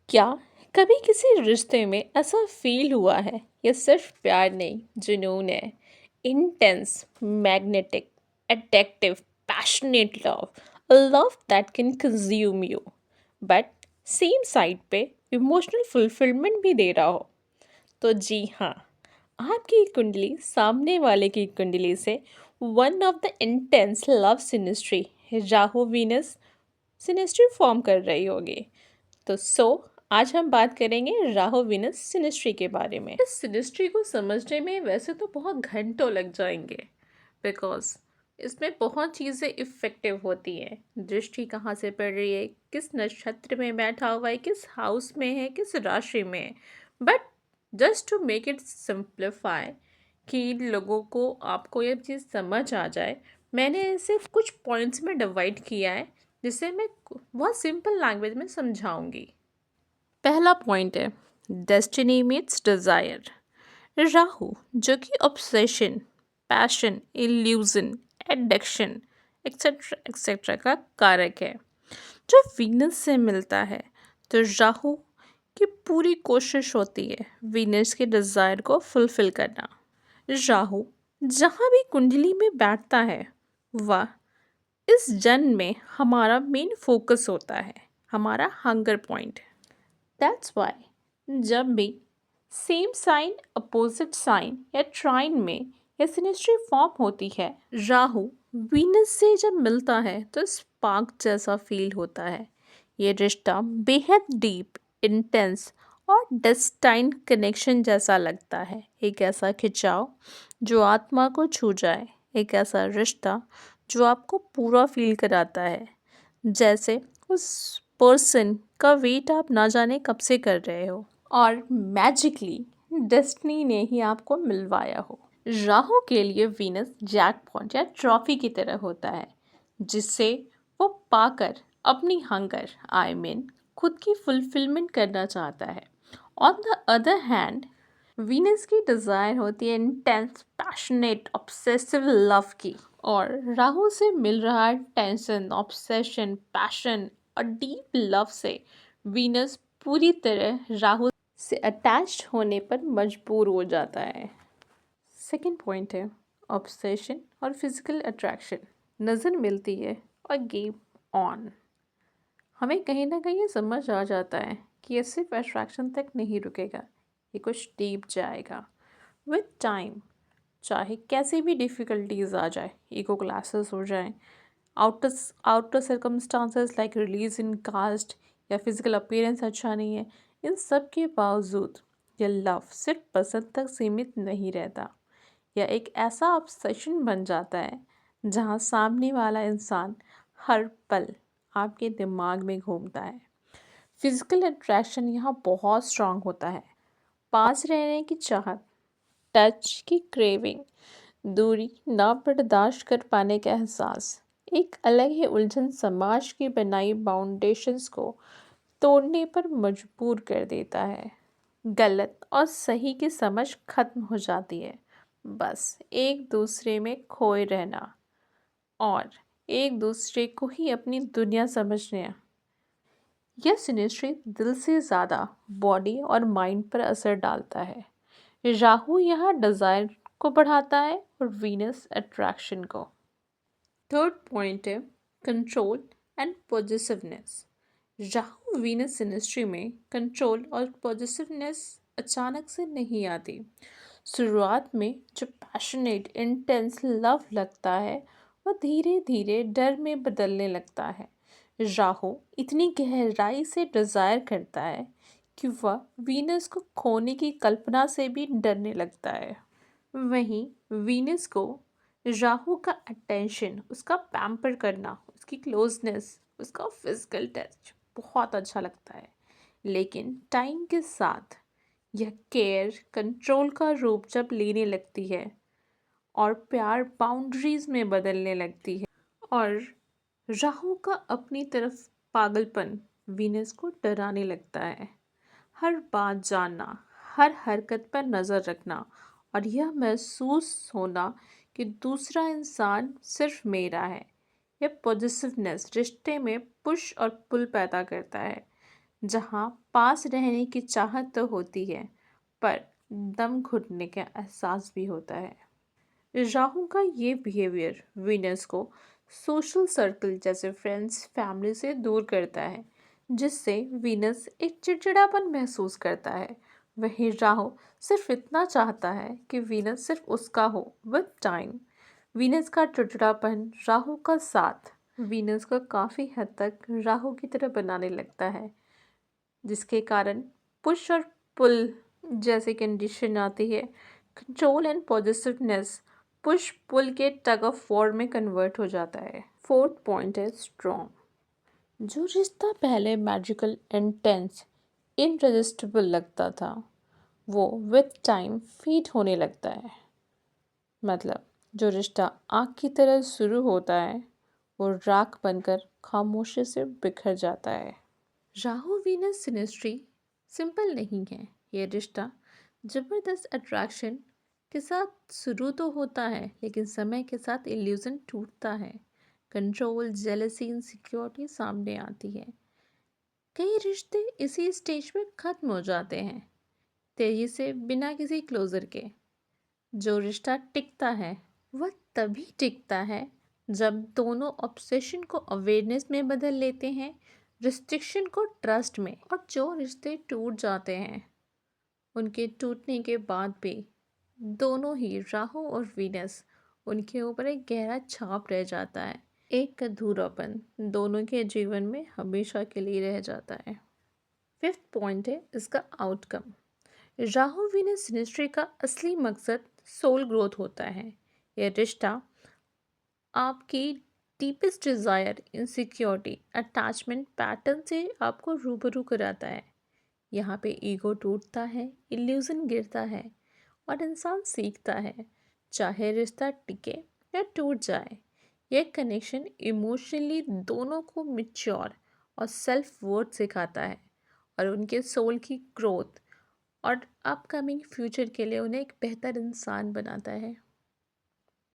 क्या कभी किसी रिश्ते में ऐसा फील हुआ है ये सिर्फ प्यार नहीं जुनून है? Intense, magnetic, attractive, passionate love, love that can consume you but same side पे इमोशनल फुलफिलमेंट भी दे रहा हो। तो जी हाँ, आपकी कुंडली सामने वाले की कुंडली से one of the intense love synastry Rahu Venus synastry form कर रही होगी। तो आज हम बात करेंगे राहु विनस सिनेस्ट्री के बारे में। इस सिनेस्ट्री को समझने में वैसे तो बहुत घंटों लग जाएंगे, बिकॉज इसमें बहुत चीज़ें इफ़ेक्टिव होती हैं। दृष्टि कहाँ से पड़ रही है, किस नक्षत्र में बैठा हुआ है, किस हाउस में है, किस राशि में है। But just to make it simplify कि लोगों को आपको ये चीज़ समझ आ जाए, मैंने इसे कुछ पॉइंट्स में डिवाइड किया है जिसे मैं बहुत सिंपल लैंग्वेज में समझाऊंगी। पहला पॉइंट है डेस्टिनी मीट्स डिज़ायर। राहु जो कि obsession, passion, illusion, addiction etcetera etcetera का कारक है, जो वीनस से मिलता है, तो राहु की पूरी कोशिश होती है वीनस के डिज़ायर को फुलफिल करना। राहु जहाँ भी कुंडली में बैठता है, वह इस जन्म में हमारा मेन फोकस होता है, हमारा हंगर पॉइंट। दैट्स वाई जब भी सेम साइन अपोजिट साइन या ट्राइन में या सिनेस्ट्री फॉर्म होती है, राहु वीनस से जब मिलता है तो स्पार्क जैसा फील होता है। ये रिश्ता बेहद डीप, इंटेंस और डेस्टाइन कनेक्शन जैसा लगता है। एक ऐसा खिंचाव जो आत्मा को छू जाए, एक ऐसा रिश्ता जो आपको पूरा फील कराता है, जैसे उस पर्सन का वेट आप ना जाने कब से कर रहे हो और मैजिकली डेस्टिनी ने ही आपको मिलवाया हो। राहु के लिए वीनस जैकपॉट या ट्रॉफी की तरह होता है, जिससे वो पाकर अपनी हंगर खुद की फुलफिलमेंट करना चाहता है। On the other hand, Venus की डिज़ायर होती है इंटेंस, पैशनेट, ऑब्सेसिव लव की, और राहु से मिल रहा है टेंशन, ऑब्सेशन, पैशन और डीप लव से वीनस पूरी तरह राहु से अटैच्ड होने पर मजबूर हो जाता है। सेकंड पॉइंट है ऑब्सेशन और फिजिकल अट्रैक्शन। नज़र मिलती है और गेम ऑन। हमें कहीं ना कहीं ये समझ आ जाता है कि ये सिर्फ अट्रैक्शन तक नहीं रुकेगा, ये कुछ डीप जाएगा विद टाइम। चाहे कैसी भी डिफ़िकल्टीज आ जाए, ईगो क्लासेस हो जाएं, outer outer circumstances like religion caste या फिजिकल अपीयरेंस अच्छा नहीं है, इन सब के बावजूद ये लव सिर्फ पसंद तक सीमित नहीं रहता। यह एक ऐसा ऑब्सेशन बन जाता है जहाँ सामने वाला इंसान हर पल आपके दिमाग में घूमता है। फिजिकल अट्रैक्शन यहाँ बहुत स्ट्रांग होता है। पास रहने की चाहत, टच की क्रेविंग, दूरी ना बर्दाश्त कर पाने का एहसास, एक अलग ही उलझन समाज की बनाई बाउंडेशंस को तोड़ने पर मजबूर कर देता है। गलत और सही की समझ खत्म हो जाती है। बस एक दूसरे में खोए रहना और एक दूसरे को ही अपनी दुनिया समझने। यह सिनेस्ट्री दिल से ज़्यादा बॉडी और माइंड पर असर डालता है। राहु यहाँ डिज़ायर को बढ़ाता है और वीनस अट्रैक्शन को। थर्ड पॉइंट है control and positiveness. Rahu Venus synastry में कंट्रोल और पॉजिटिवनेस अचानक से नहीं आती। शुरुआत में जो पैशनेट इंटेंस लव लगता है, वह धीरे धीरे डर में बदलने लगता है। राहु इतनी गहराई से डिज़ायर करता है कि वह वीनस को खोने की कल्पना से भी डरने लगता है। वहीं वीनस को राहु का अटेंशन, उसका पैम्पर करना, उसकी क्लोजनेस, उसका फिजिकल टच बहुत अच्छा लगता है। लेकिन टाइम के साथ यह केयर कंट्रोल का रूप जब लेने लगती है और प्यार बाउंड्रीज में बदलने लगती है, और राहु का अपनी तरफ पागलपन वीनस को डराने लगता है। हर बात जानना, हर हरकत पर नज़र रखना और यह महसूस होना कि दूसरा इंसान सिर्फ मेरा है। यह पॉजिटिवनेस रिश्ते में पुश और पुल पैदा करता है, जहाँ पास रहने की चाहत तो होती है, पर दम घुटने का एहसास भी होता है। राहु का ये बिहेवियर वीनस को सोशल सर्कल जैसे फ्रेंड्स फैमिली से दूर करता है, जिससे वीनस एक चिड़चिड़ापन महसूस करता है। वहीं राहु सिर्फ इतना चाहता है कि वीनस सिर्फ उसका हो विद टाइम। वीनस का चिड़चिड़ापन राहु का साथ वीनस को काफ़ी हद तक राहु की तरह बनाने लगता है, जिसके कारण पुश और पुल जैसी कंडीशन आती है। Control and positiveness push pull के टग ऑफ वॉर में कन्वर्ट हो जाता है। फोर्थ पॉइंट है स्ट्रॉन्ग। जो रिश्ता पहले मैजिकल इंटेंस इनरेजिस्टिबल लगता था, वो विद टाइम फीड होने लगता है। मतलब जो रिश्ता आग की तरह शुरू होता है, वो राख बनकर खामोशी से बिखर जाता है। राहु वीनस सिनेस्ट्री सिंपल नहीं है। ये रिश्ता जबरदस्त अट्रैक्शन के साथ शुरू तो होता है, लेकिन समय के साथ इल्यूजन टूटता है। कंट्रोल, जेलसी, इनसिक्योरिटी सामने आती है। कई रिश्ते इसी स्टेज पे खत्म हो जाते हैं, तेजी से, बिना किसी क्लोजर के। जो रिश्ता टिकता है वह तभी टिकता है जब दोनों ऑब्सेशन को अवेयरनेस में बदल लेते हैं, रिस्ट्रिक्शन को ट्रस्ट में। और जो रिश्ते टूट जाते हैं, उनके टूटने के बाद भी दोनों ही राहु और वीनस, उनके ऊपर एक गहरा छाप रह जाता है। एक अधूरापन दोनों के जीवन में हमेशा के लिए रह जाता है। फिफ्थ पॉइंट है इसका आउटकम। राहु वीनस सिनेस्ट्री का असली मकसद सोल ग्रोथ होता है। यह रिश्ता आपकी deepest desire, insecurity, attachment pattern से आपको रूबरू कराता है। यहाँ पे ईगो टूटता है, इल्यूजन गिरता है और इंसान सीखता है, चाहे रिश्ता टिके या टूट जाए, यह कनेक्शन इमोशनली दोनों को मिच्योर और सेल्फ वर्थ सिखाता है और उनके सोल की ग्रोथ और अपकमिंग फ्यूचर के लिए उन्हें एक बेहतर इंसान बनाता है।